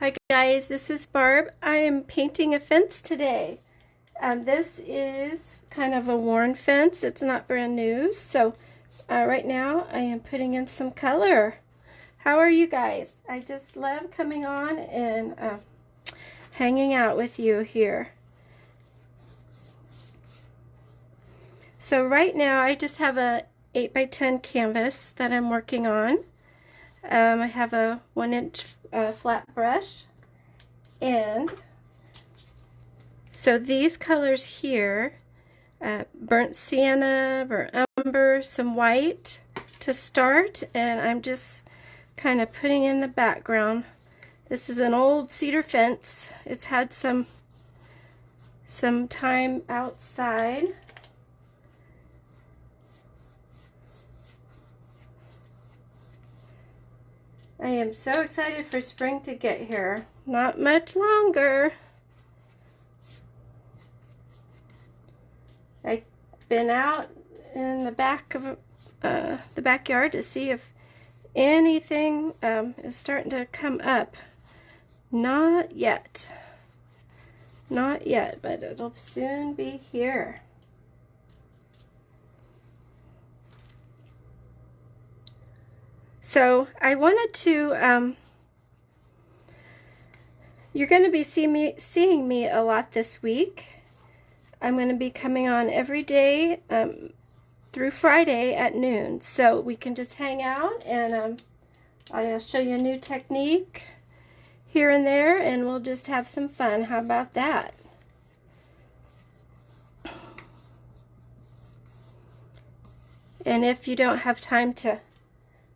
Hi guys, this is Barb. I am painting a fence today. This is kind of a worn fence. It's not brand new. So right now I am putting in some color. How are you guys? I just love coming on and hanging out with you here. So right now I just have a 8x10 canvas that I'm working on. I have a 1-inch flat brush, and so these colors here, burnt sienna, burnt umber, some white to start, and I'm just kind of putting in the background. This is an old cedar fence. It's had some time outside. I am so excited for spring to get here. Not much longer. I've been out in the back of the backyard to see if anything is starting to come up. Not yet. Not yet, but it'll soon be here. So I wanted to, you're going to be seeing me a lot this week. I'm going to be coming on every day through Friday at noon. So we can just hang out and I'll show you a new technique here and there, and we'll just have some fun. How about that? And if you don't have time to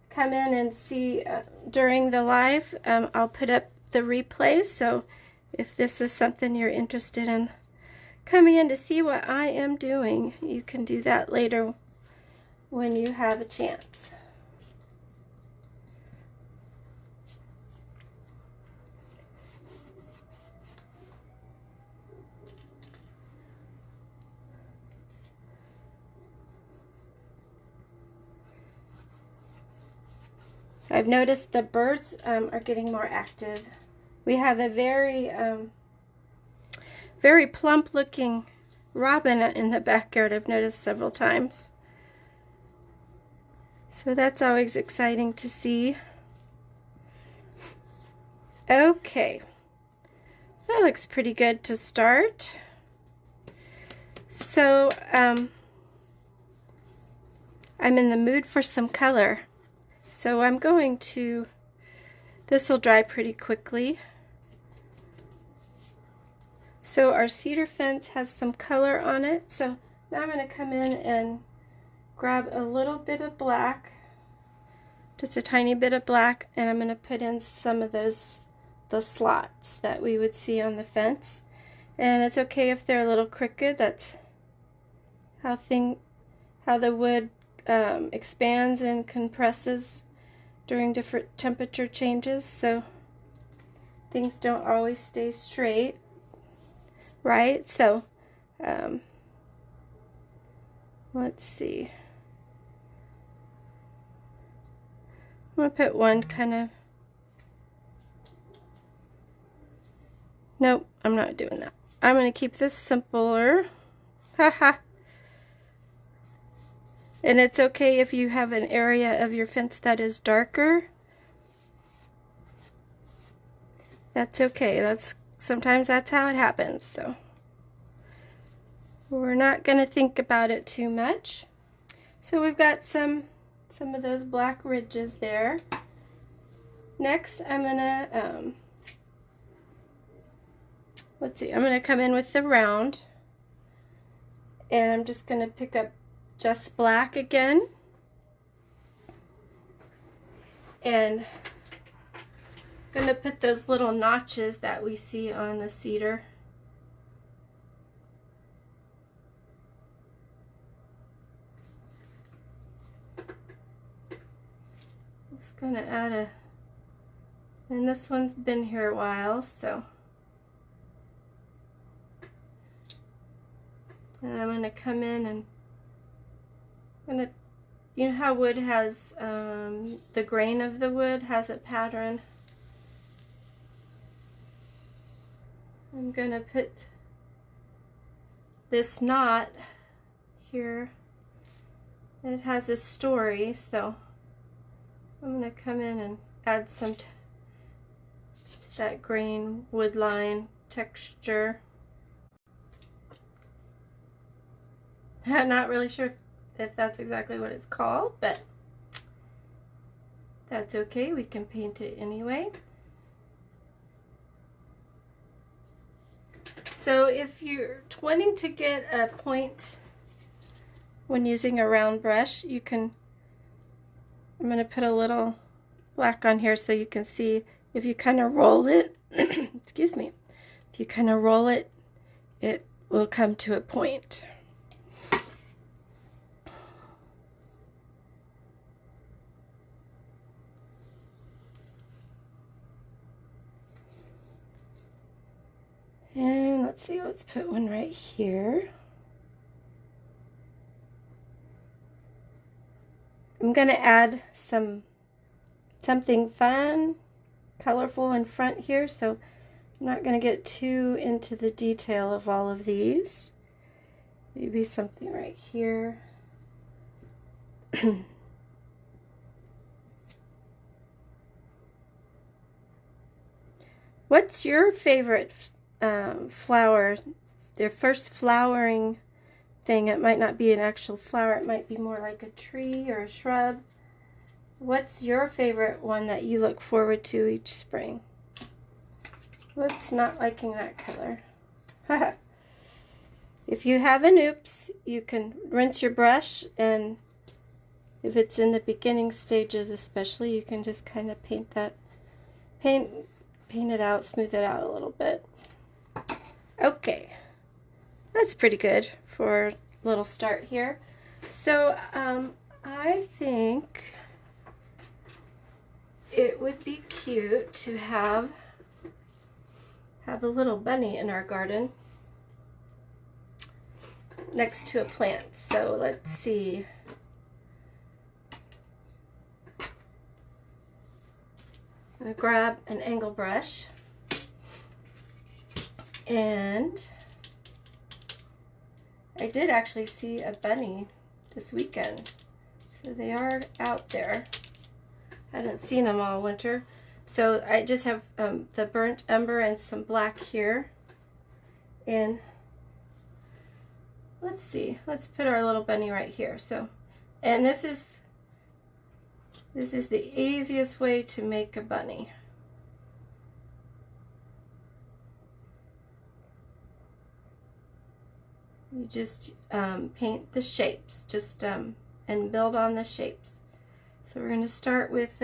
come in and see during the live, I'll put up the replay, so if this is something you're interested in coming in to see what I am doing, you can do that later when you have a chance. I've noticed the birds are getting more active. We have a very plump looking robin in the backyard. I've noticed several times. So that's always exciting to see. Okay, that looks pretty good to start. So I'm in the mood for some color. So I'm going to, this will dry pretty quickly. So our cedar fence has some color on it. So now I'm going to come in and grab a little bit of black, just a tiny bit of black, and I'm going to put in some of the slots that we would see on the fence. And it's okay if they're a little crooked. That's how the wood expands and compresses during different temperature changes, so things don't always stay straight, right? So let's see, I'm gonna put one kind of, nope, I'm not doing that. I'm gonna keep this simpler. Haha. And it's okay if you have an area of your fence that is darker. That's okay. Sometimes that's how it happens. So we're not going to think about it too much. So we've got some of those black ridges there. Next, I'm gonna let's see. I'm gonna come in with the round, and I'm just gonna pick up just black again, and I'm going to put those little notches that we see on the cedar. Just going to add and this one's been here a while, so, and I'm going to come in and you know how wood has, the grain of the wood has a pattern. I'm gonna put this knot here. It has a story, so I'm gonna come in and add some that grain wood line texture. I'm not really sure if that's exactly what it's called, but that's okay, we can paint it anyway. So if you're wanting to get a point when using a round brush, you can, I'm going to put a little black on here so you can see if you kind of roll it, excuse me, if you kind of roll it, it will come to a point. And let's see, let's put one right here. I'm going to add something fun, colorful in front here, so I'm not going to get too into the detail of all of these. Maybe something right here. What's your favorite flower? Their first flowering thing. It might not be an actual flower, it might be more like a tree or a shrub. What's your favorite one that you look forward to each spring? Whoops, not liking that color. If you have an oops, you can rinse your brush, and if it's in the beginning stages especially, you can just kind of paint it out, smooth it out a little bit. Okay, that's pretty good for a little start here. So I think it would be cute to have a little bunny in our garden next to a plant. So let's see. I'm going to grab an angle brush, and I did actually see a bunny this weekend, so they are out there. I hadn't seen them all winter, so I just have the burnt umber and some black here. And let's see, let's put our little bunny right here. So, and this is the easiest way to make a bunny. You just paint the shapes, just and build on the shapes. So we're going to start with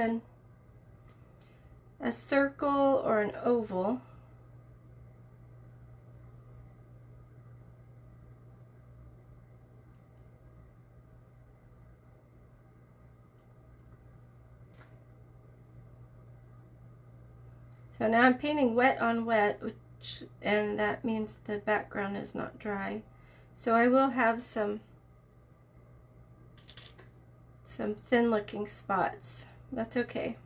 a circle or an oval. So now I'm painting wet on wet, and that means the background is not dry. So I will have some thin looking spots. That's okay.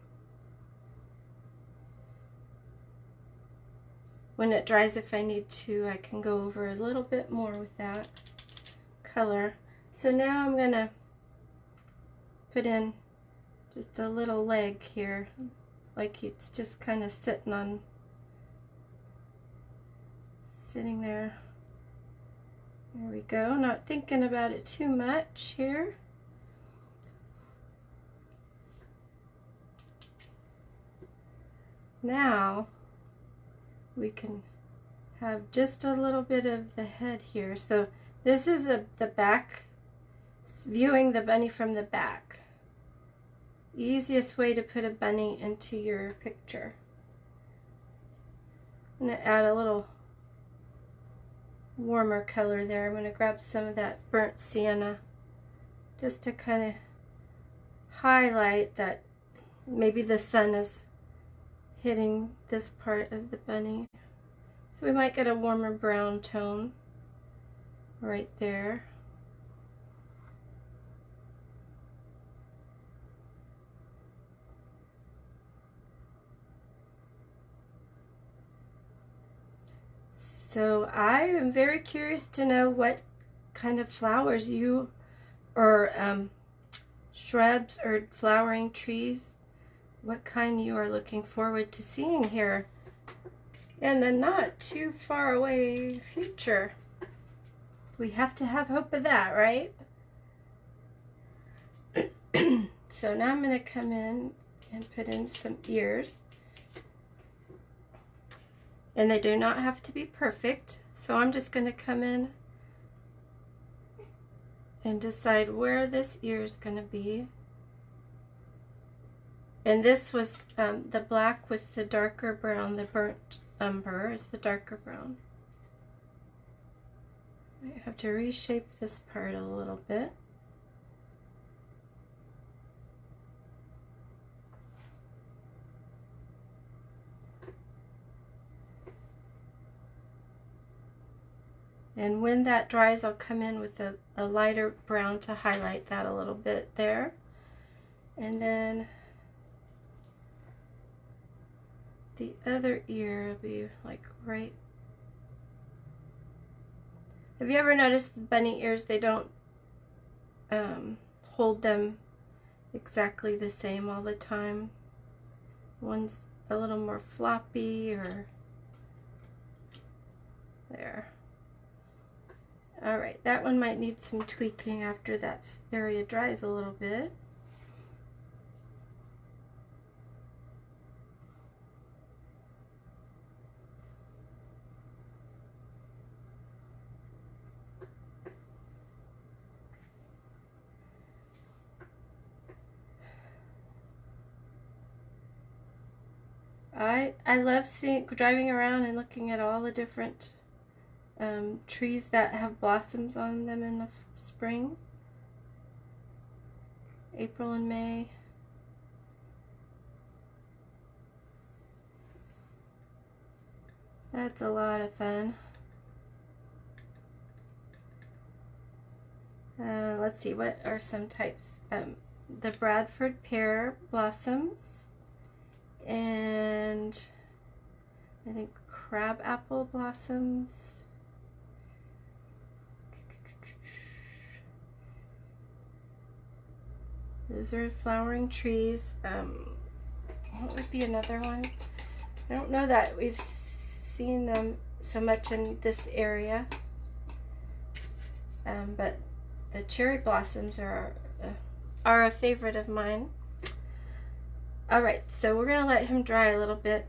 When it dries, if I need to, I can go over a little bit more with that color. So now I'm gonna put in just a little leg here, like it's just kind of sitting there. There we go, not thinking about it too much here. Now we can have just a little bit of the head here. So this is the back, viewing the bunny from the back. Easiest way to put a bunny into your picture. I'm going to add a little warmer color there. I'm going to grab some of that burnt sienna just to kind of highlight that maybe the sun is hitting this part of the bunny. So we might get a warmer brown tone right there. So I am very curious to know what kind of flowers you, or shrubs or flowering trees, what kind you are looking forward to seeing here in the not too far away future. We have to have hope of that, right? So now I'm going to come in and put in some ears. And they do not have to be perfect. So I'm just going to come in and decide where this ear is going to be. And this was the black with the darker brown, the burnt umber is the darker brown. I have to reshape this part a little bit. And when that dries, I'll come in with a lighter brown to highlight that a little bit there. And then the other ear will be like right. Have you ever noticed bunny ears, they don't hold them exactly the same all the time? One's a little more floppy, or there. All right, that one might need some tweaking after that area dries a little bit. I love driving around and looking at all the different trees that have blossoms on them in the spring, April and May. That's a lot of fun. Let's see, what are some types? The Bradford pear blossoms, and I think crab apple blossoms. Those are flowering trees. What would be another one? I don't know that we've seen them so much in this area, but the cherry blossoms are a favorite of mine. All right, so we're gonna let him dry a little bit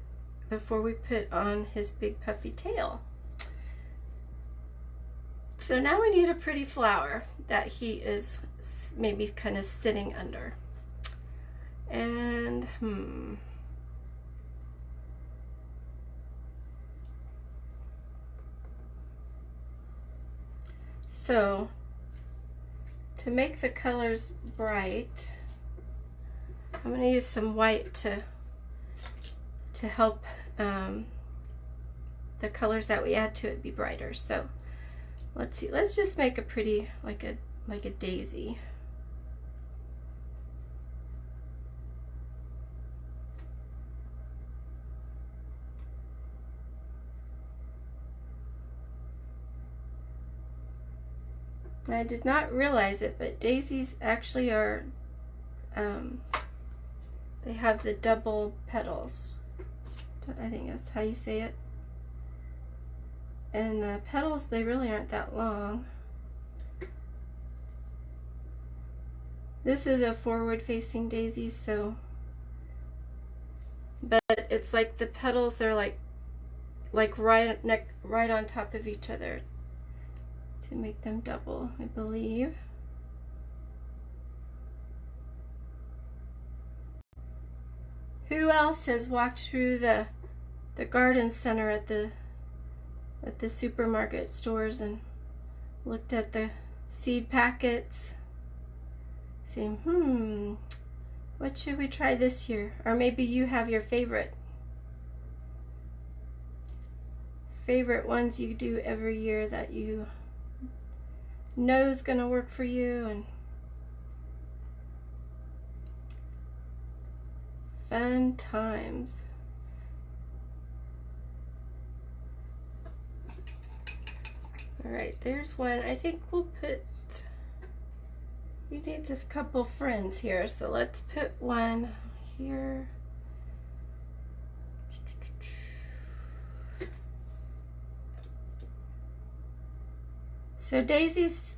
before we put on his big puffy tail. So now we need a pretty flower that he is maybe kind of sitting under. And so to make the colors bright, I'm going to use some white to help the colors that we add to it be brighter. So let's see, let's just make a pretty, like a daisy. And I did not realize it, but daisies actually are, they have the double petals. I think that's how you say it. And the petals, they really aren't that long. This is a forward-facing daisy, so, but it's like the petals are like right on top of each other to make them double, I believe. Who else has walked through the garden center at the supermarket stores and looked at the seed packets, saying, what should we try this year? Or maybe you have your favorite ones you do every year that you know is gonna work for you, and fun times. Alright, there's one. I think we'll put, he needs a couple friends here, so let's put one here. So daisies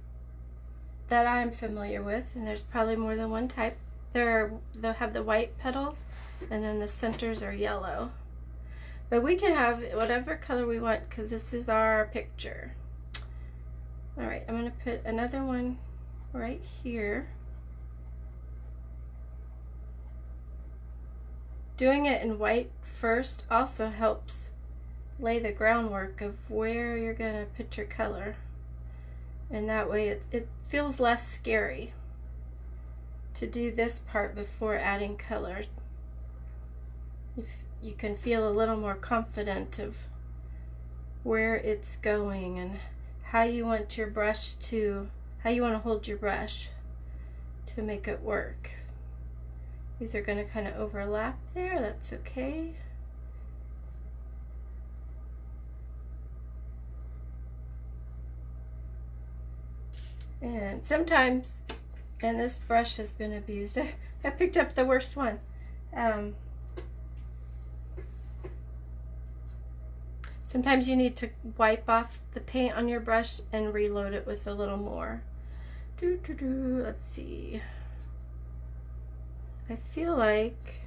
that I'm familiar with, and there's probably more than one type, they'll have the white petals and then the centers are yellow. But we can have whatever color we want because this is our picture. Alright, I'm going to put another one right here. Doing it in white first also helps lay the groundwork of where you're going to put your color. And that way it feels less scary to do this part before adding color. You can feel a little more confident of where it's going and how you want your brush to, how you want to hold your brush to make it work. These are going to kind of overlap there, that's okay. And sometimes, and this brush has been abused, I picked up the worst one. Sometimes you need to wipe off the paint on your brush and reload it with a little more. Let's see. I feel like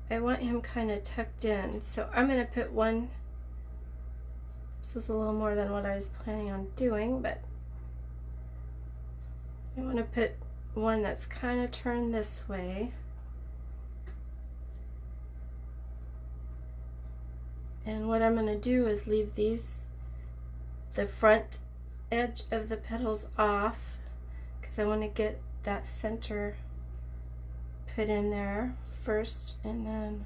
I want him kind of tucked in, so I'm going to put one. This is a little more than what I was planning on doing, but I want to put one that's kind of turned this way. And what I'm going to do is leave the front edge of the petals off because I want to get that center put in there first, and then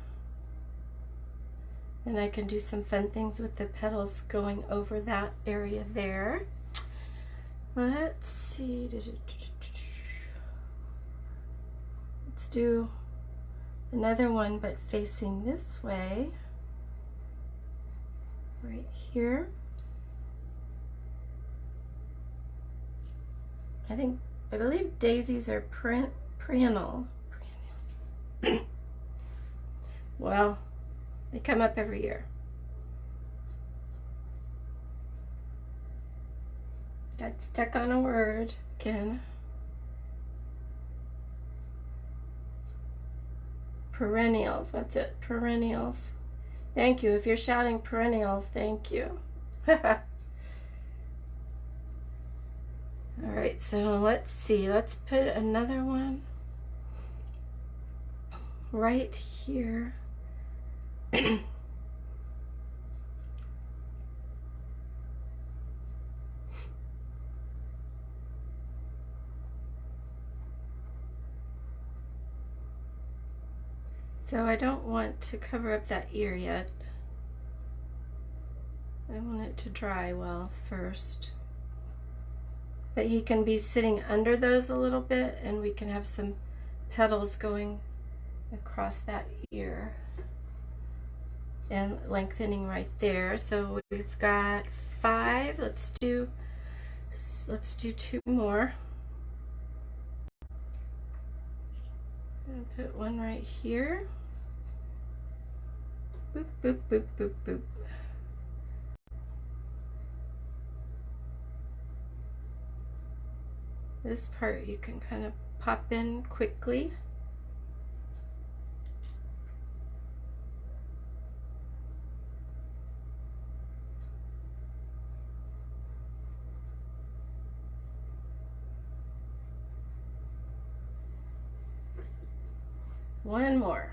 I can do some fun things with the petals going over that area there. Let's see. Let's do another one but facing this way. Right here. I believe daisies are perennial. Well, they come up every year. Got stuck on a word again. Perennials, that's it, perennials. Thank you. If you're shouting perennials, thank you. Alright, so let's see. Let's put another one right here. So I don't want to cover up that ear yet. I want it to dry well first. But he can be sitting under those a little bit and we can have some petals going across that ear and lengthening right there. So we've got 5. Let's do 2 more. I'm gonna put one right here. Boop, boop, boop, boop, boop. This part you can kind of pop in quickly. One more.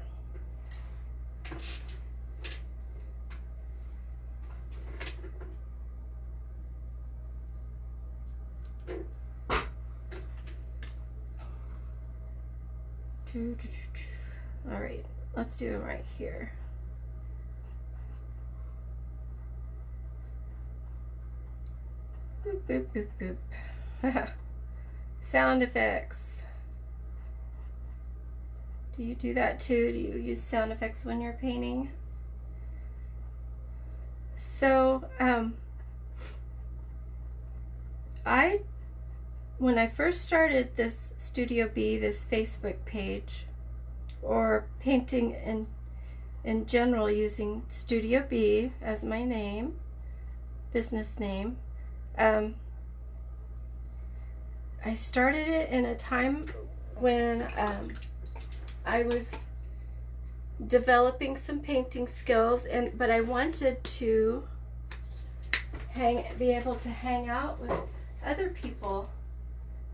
All right, let's do them right here. Boop, boop, boop, boop. Sound effects. Do you do that too? Do you use sound effects when you're painting? So, when I first started this Studio B, this Facebook page, or painting in general using Studio B as my name, business name, I started it in a time when I was developing some painting skills, but I wanted to be able to hang out with other people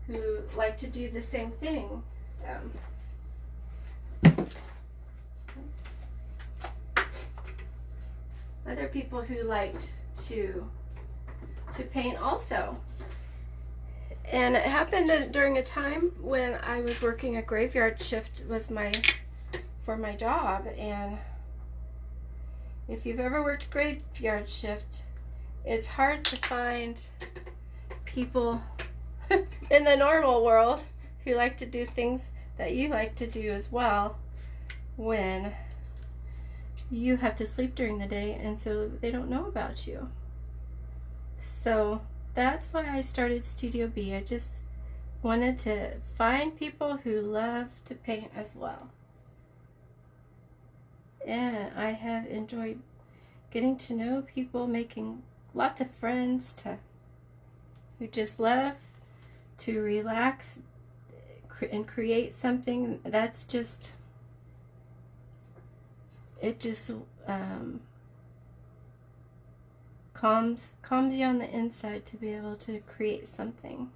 who like to do the same thing. Other people who liked to paint also. And it happened during a time when I was working a graveyard shift for my job. And if you've ever worked graveyard shift, it's hard to find people in the normal world who like to do things that you like to do as well when you have to sleep during the day, and so they don't know about you. So that's why I started Studio B. I just wanted to find people who love to paint as well. And I have enjoyed getting to know people, making lots of friends who just love to relax and create something that's just, it just calms you on the inside to be able to create something.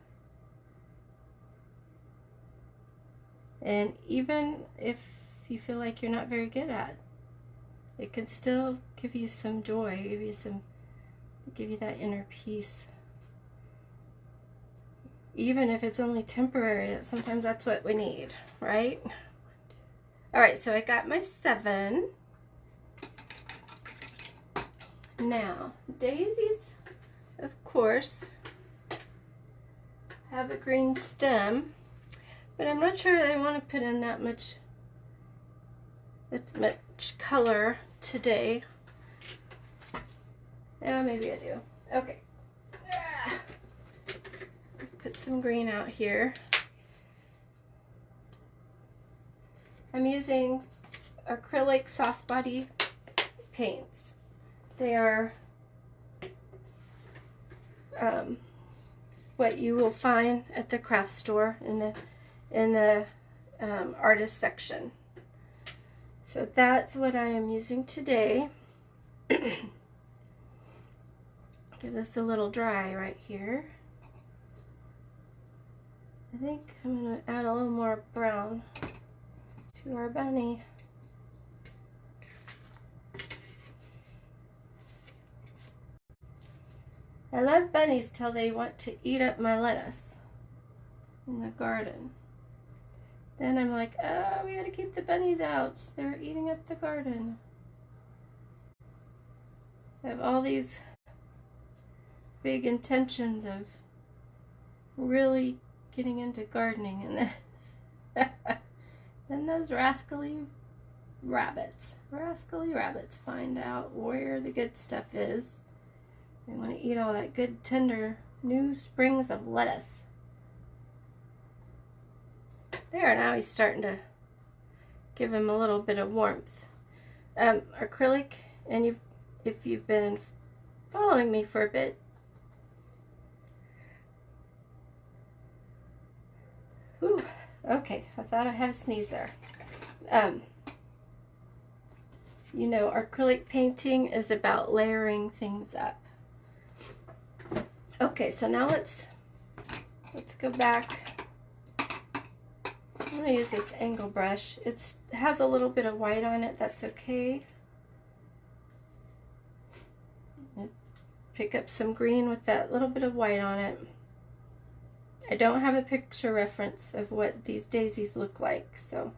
And even if you feel like you're not very good at it, it can still give you some joy, give you that inner peace. Even if it's only temporary, sometimes that's what we need, right? All right, so I got my 7. Now, daisies, of course, have a green stem, but I'm not sure I want to put in that much color today. Yeah, maybe I do. Okay. Put some green out here. I'm using acrylic soft body paints. They are what you will find at the craft store in the artist section. So that's what I am using today. Give this a little dry right here. I think I'm going to add a little more brown to our bunny. I love bunnies till they want to eat up my lettuce in the garden. Then I'm like, oh, we gotta keep the bunnies out. They're eating up the garden. I have all these big intentions of really getting into gardening, and then those rascally rabbits find out where the good stuff is. They want to eat all that good, tender, new sprigs of lettuce. There, now he's starting to give him a little bit of warmth. Acrylic, and if you've been following me for a bit, whew, okay, I thought I had a sneeze there. You know, acrylic painting is about layering things up. Okay, so now let's go back. I'm going to use this angle brush. It has a little bit of white on it. That's okay. Pick up some green with that little bit of white on it. I don't have a picture reference of what these daisies look like, so,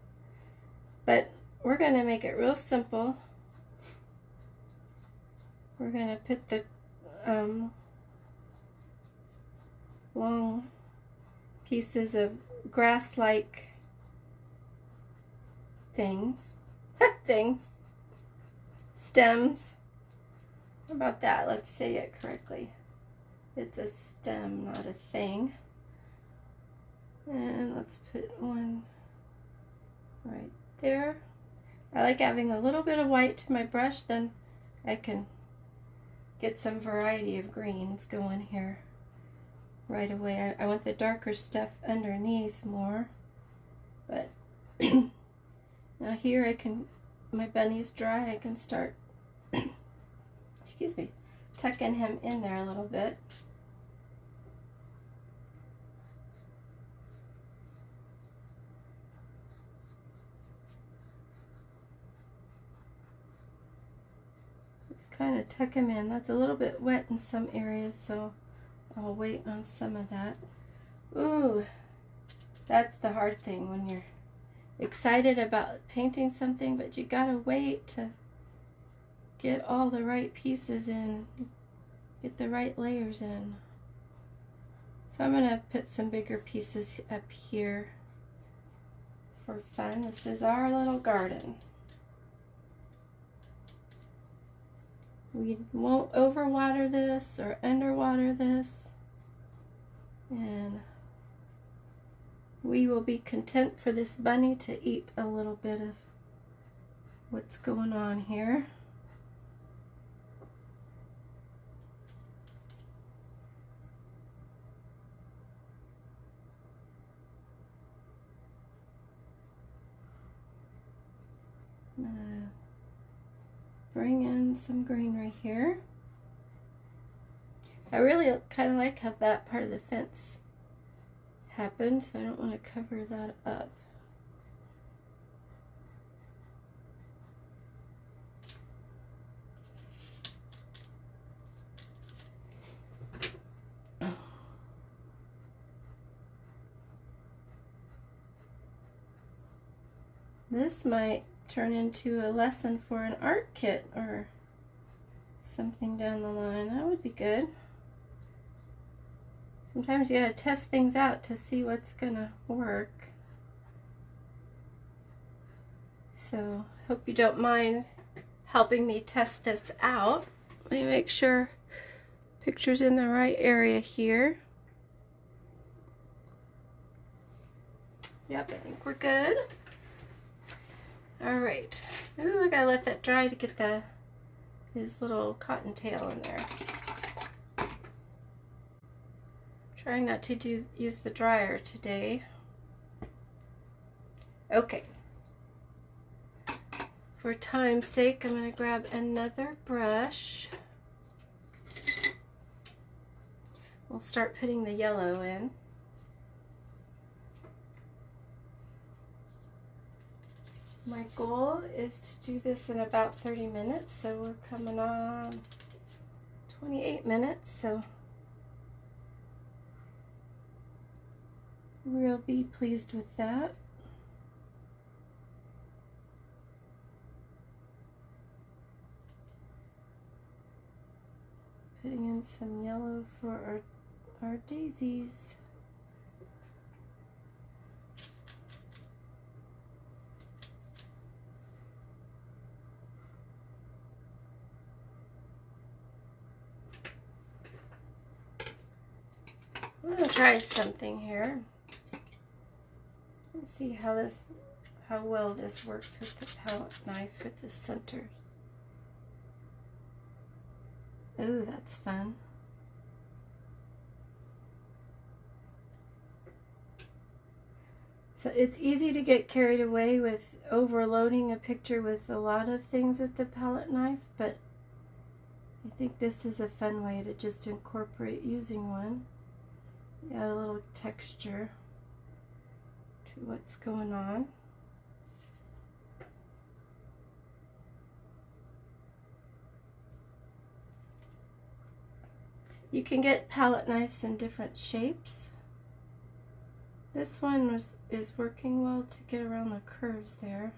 but we're going to make it real simple. We're going to put the long pieces of grass-like things, stems. How about that? Let's say it correctly. It's a stem, not a thing. And let's put one right there. I like having a little bit of white to my brush, then I can get some variety of greens going here right away. I want the darker stuff underneath more, but now here I can, my bunny's dry, I can start, excuse me, tucking him in there a little bit. Kind of tuck him in. That's a little bit wet in some areas, so I'll wait on some of that. Ooh, that's the hard thing when you're excited about painting something, but you gotta wait to get all the right pieces in, get the right layers in. So I'm gonna put some bigger pieces up here for fun. This is our little garden. We won't overwater this or underwater this, and we will be content for this bunny to eat a little bit of what's going on here. Bring in some greenery here. I really kind of like how that part of the fence happened, so I don't want to cover that up. This might turn into a lesson for an art kit or something down the line. That would be good. Sometimes you gotta test things out to see what's gonna work. So, hope you don't mind helping me test this out. Let me make sure picture's in the right area here. Yep, I think we're good. All right. Ooh, I gotta let that dry to get his little cottontail in there. Trying not to use the dryer today. Okay. For time's sake, I'm gonna grab another brush. We'll start putting the yellow in. My goal is to do this in about 30 minutes, so we're coming on 28 minutes, so we'll be pleased with that. Putting in some yellow for our daisies. I'm gonna try something here. Let's see how well this works with the palette knife with the center. Ooh, that's fun. So it's easy to get carried away with overloading a picture with a lot of things with the palette knife, but I think this is a fun way to just incorporate using one. Add a little texture to what's going on. You can get palette knives in different shapes. This one is working well to get around the curves there.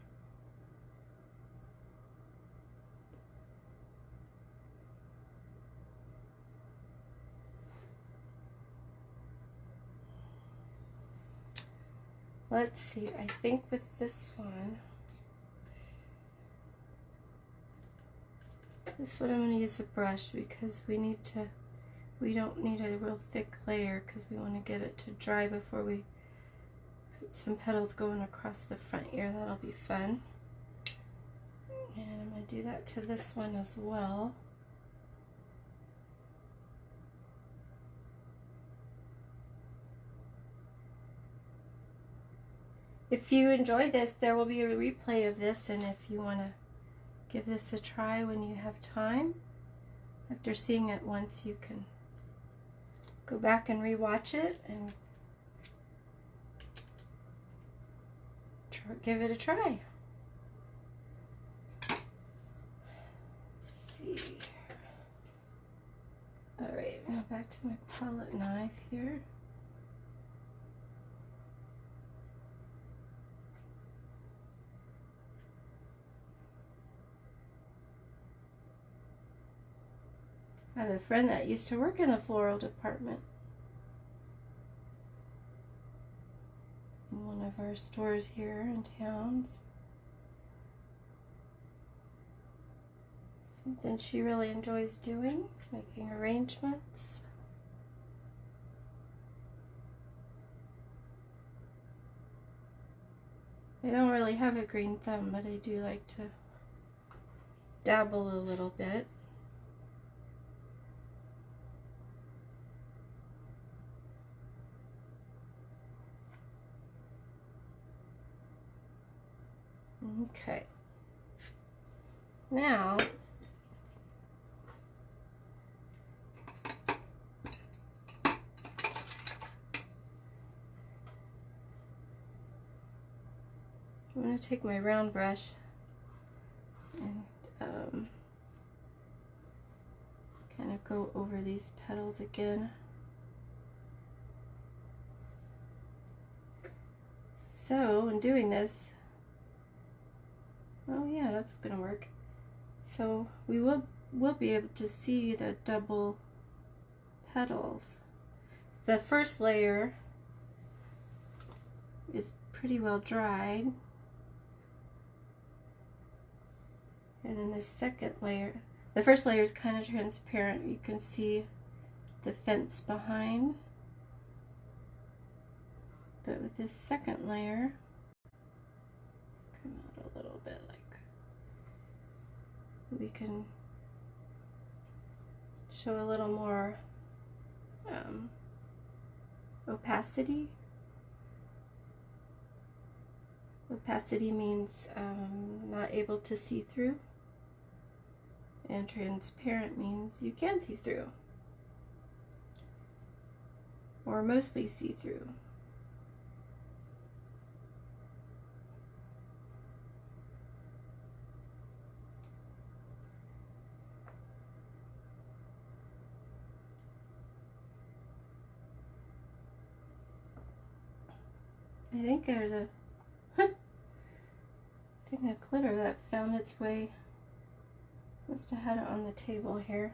Let's see, I think with this one I'm going to use a brush because we need to we don't need a real thick layer because we want to get it to dry before we put some petals going across the front ear. That'll be fun. And I'm going to do that to this one as well. If you enjoy this, there will be a replay of this, and if you want to give this a try when you have time, after seeing it once, you can go back and rewatch it and give it a try. Let's see. All right, now back to my palette knife here. I have a friend that used to work in the floral department in one of our stores here in town. Something she really enjoys doing, making arrangements. I don't really have a green thumb, but I do like to dabble a little bit. Okay, now I'm going to take my round brush and kind of go over these petals again. So in doing this, oh yeah, that's going to work. So we will be able to see the double petals. The first layer is pretty well dried. And then the second layer, the first layer is kind of transparent. You can see the fence behind. But with this second layer, come out a little bit, like we can show a little more opacity. Opacity means not able to see through, and transparent means you can see through, or mostly see through. I think there's a thing of glitter that found its way. Must have had it on the table here.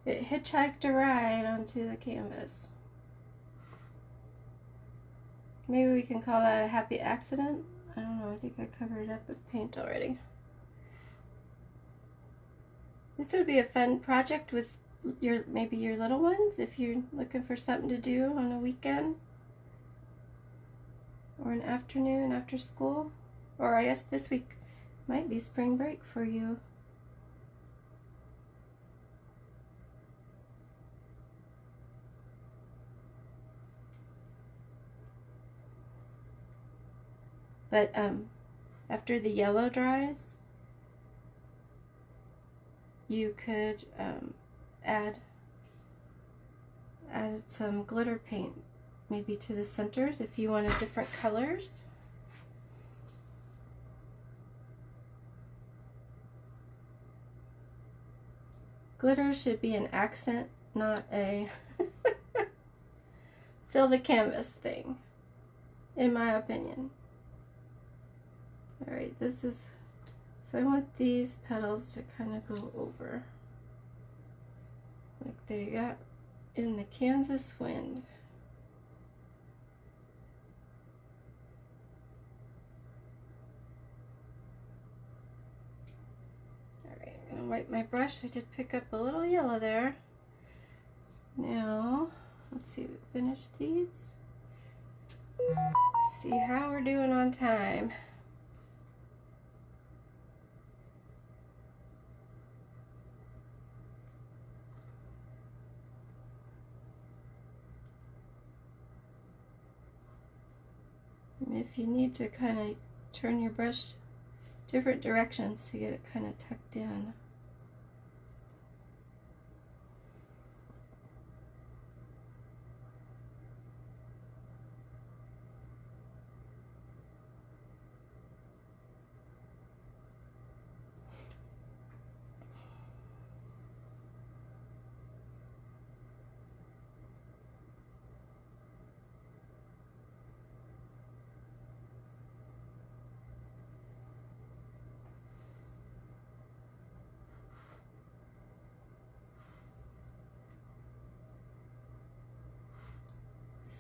It hitchhiked a ride onto the canvas. Maybe we can call that a happy accident. I don't know, I think I covered it up with paint already. This would be a fun project with maybe your little ones if you're looking for something to do on a weekend or an afternoon after school. Or I guess this week might be spring break for you. But after the yellow dries, you could add some glitter paint, maybe to the centers if you wanted different colors. Glitter should be an accent, not a fill the canvas thing, in my opinion. Alright, this is, so I want these petals to kind of go over, like they got in the Kansas wind. Alright, I'm going to wipe my brush. I did pick up a little yellow there. Now, let's see, we finished these. See how we're doing on time. And if you need to kind of turn your brush different directions to get it kind of tucked in.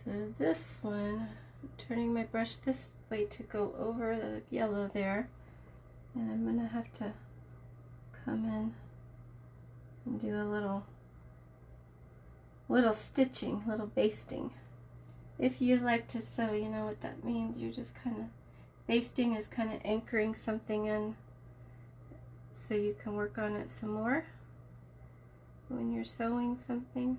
So this one, I'm turning my brush this way to go over the yellow there, and I'm gonna have to come in and do a little stitching, little basting. If you'd like to sew, you know what that means. You're just kind of, basting is kind of anchoring something in so you can work on it some more when you're sewing something.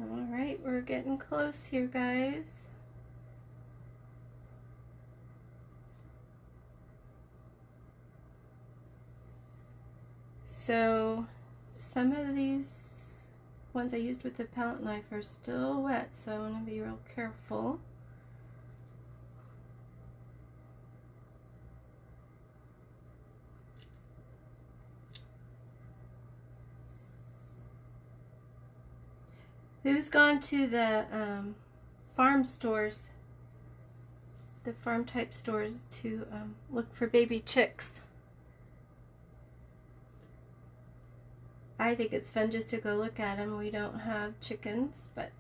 Alright, we're getting close here, guys. So some of these ones I used with the palette knife are still wet, so I want to be real careful. Who's gone to the farm stores, the farm type stores, to look for baby chicks? I think it's fun just to go look at them. We don't have chickens, but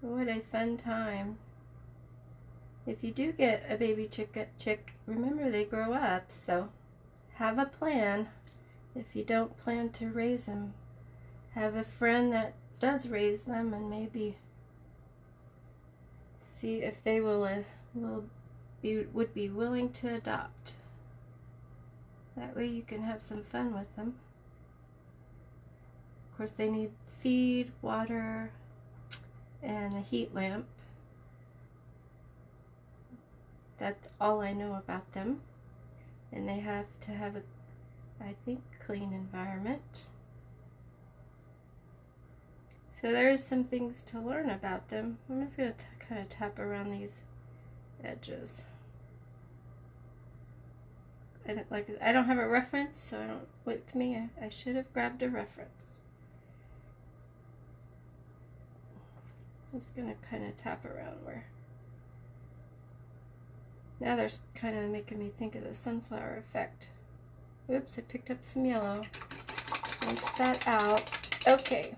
what a fun time. If you do get a baby chick, remember they grow up, so have a plan. If you don't plan to raise them, have a friend that does raise them and maybe see if they would be willing to adopt. That way you can have some fun with them. Of course, they need feed, water, and a heat lamp. That's all I know about them. And they have to have a, I think, clean environment. So there's some things to learn about them. I'm just going to kind of tap around these edges. I don't have a reference, so I don't with me. I should have grabbed a reference. Just gonna kind of tap around where. Now they're kind of making me think of the sunflower effect. Oops, I picked up some yellow. Rinse that out. Okay.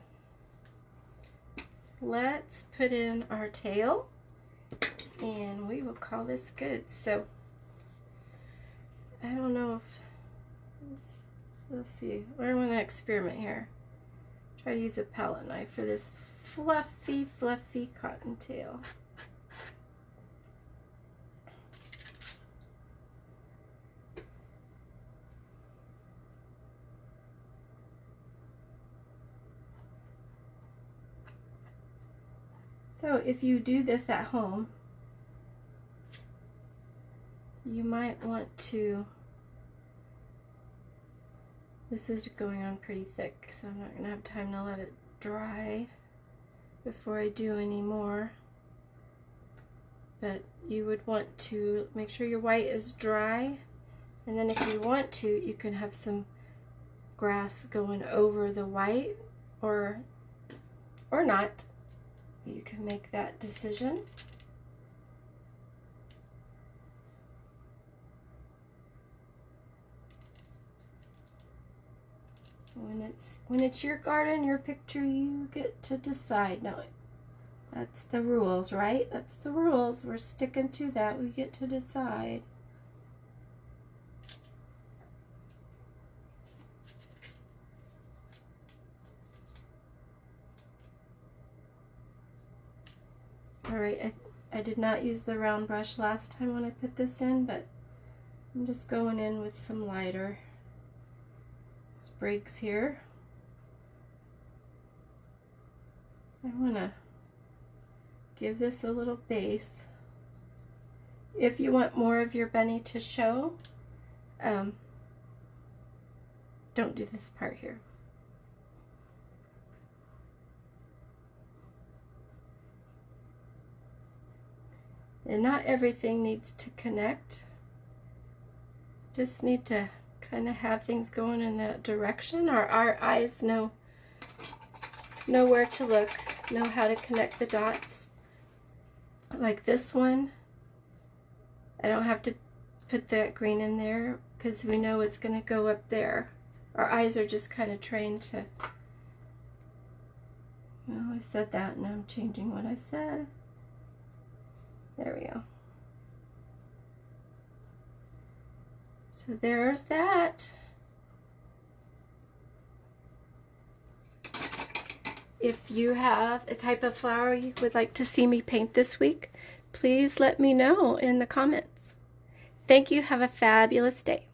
Let's put in our tail, and we will call this good. So I don't know if, let's see, we're going to experiment here. Try to use a palette knife for this fluffy, fluffy cottontail. So if you do this at home, you might want to, this is going on pretty thick, so I'm not going to have time to let it dry before I do any more. But you would want to make sure your white is dry, and then if you want to, you can have some grass going over the white, or not. You can make that decision. When it's your garden, your picture, you get to decide. Now, That's the rules, right? That's the rules. We're sticking to that. We get to decide. Alright, I did not use the round brush last time when I put this in, but I'm just going in with some lighter sprigs here. I want to give this a little base. If you want more of your bunny to show, don't do this part here. And not everything needs to connect. Just need to kind of have things going in that direction. Our eyes know where to look, know how to connect the dots. Like this one, I don't have to put that green in there because we know it's going to go up there. Our eyes are just kind of trained to, well, I said that and I'm changing what I said. There we go. So there's that. If you have a type of flower you would like to see me paint this week, please let me know in the comments. Thank you. Have a fabulous day.